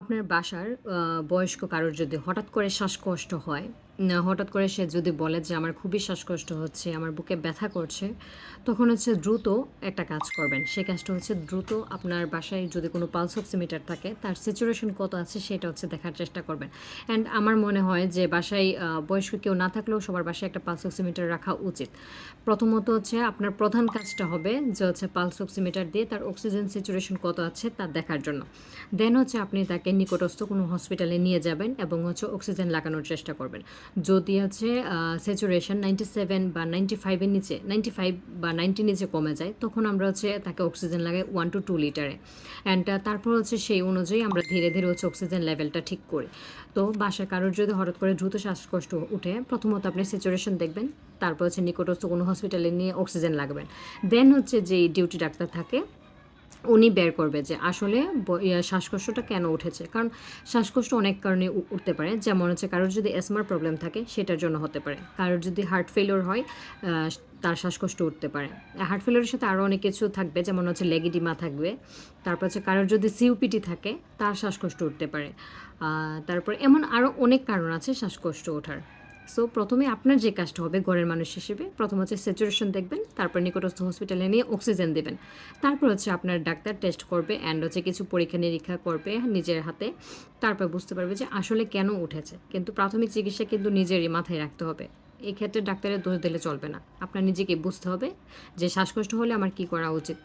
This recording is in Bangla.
আপনার বাসার বয়স্ক কারোর যদি হঠাৎ করে শ্বাসকষ্ট হয়, হঠাৎ করে সে যদি বলে যে আমার খুবই শ্বাসকষ্ট হচ্ছে, আমার বুকে ব্যথা করছে, তখন হচ্ছে দ্রুত একটা কাজ করবেন। সেই কাজটা হচ্ছে দ্রুত আপনার বাসায় যদি কোনো পালস অক্সিমিটার থাকে, তার স্যাচুরেশন কত আছে সেটা হচ্ছে দেখার চেষ্টা করবেন। অ্যান্ড আমার মনে হয় যে বাসায় বয়স্ক কেউ না থাকলেও সবার বাসায় একটা পালস অক্সিমিটার রাখা উচিত। প্রথমত হচ্ছে আপনার প্রধান কাজটা হবে যে হচ্ছে পালস অক্সিমিটার দিয়ে তার অক্সিজেন স্যাচুরেশন কত আছে তা দেখার জন্য। দেন হচ্ছে আপনি তাকে নিকটস্থ কোনো হসপিটালে নিয়ে যাবেন এবং হচ্ছে অক্সিজেন লাগানোর চেষ্টা করবেন। যদি হচ্ছে স্যাচুরেশন 97 বা 95-এর নিচে, 95 বা 90 নিচে কমে যায়, তখন আমরা হচ্ছে তাকে অক্সিজেন লাগাই 1 to 2 লিটারে। অ্যান্ড তারপর হচ্ছে সেই অনুযায়ী আমরা ধীরে ধীরে হচ্ছে অক্সিজেন লেভেলটা ঠিক করি। তো বাসায় কারোর যদি হঠাৎ করে দ্রুত শ্বাসকষ্ট উঠে, প্রথমত আপনি স্যাচুরেশন দেখবেন, তারপর হচ্ছে নিকটস্থ কোনো হসপিটালে নিয়ে অক্সিজেন লাগাবেন। দেন হচ্ছে যেই ডিউটি ডাক্তার থাকে উনি বের করবে যে আসলে শ্বাসকষ্টটা কেন উঠেছে। কারণ শ্বাসকষ্ট অনেক কারণে উঠতে পারে। যেমন হচ্ছে কারোর যদি অ্যাজমার প্রবলেম থাকে সেটার জন্য হতে পারে। কারোর যদি হার্ট ফেলিওর হয় তার শ্বাসকষ্ট উঠতে পারে। হার্ট ফেলিওরের সাথে আরও অনেক কিছু থাকবে, যেমন হচ্ছে লেগিডিমা থাকবে। তারপর হচ্ছে কারোর যদি সিওপিডি থাকে তার শ্বাসকষ্ট উঠতে পারে। তারপর এমন আরও অনেক কারণ আছে শ্বাসকষ্ট ওঠার। সো প্রথমে আপনার যে কাজটা হবে ঘরের মানুষ হিসেবে, প্রথম হচ্ছে স্যাচুরেশন দেখবেন, তারপর নিকটস্থ হসপিটালে নিয়ে অক্সিজেন দেবেন। তারপর হচ্ছে আপনার ডাক্তার টেস্ট করবে অ্যান্ড হচ্ছে কিছু পরীক্ষা নিরীক্ষা করবে নিজের হাতে। তারপর বুঝতে পারবে যে আসলে কেন উঠেছে। কিন্তু প্রাথমিক চিকিৎসা কিন্তু নিজেরই মাথায় রাখতে হবে। এই ক্ষেত্রে ডাক্তারের দোষ দিলে চলবে না। আপনার নিজেকে বুঝতে হবে যে শ্বাসকষ্ট হলে আমার কী করা উচিত।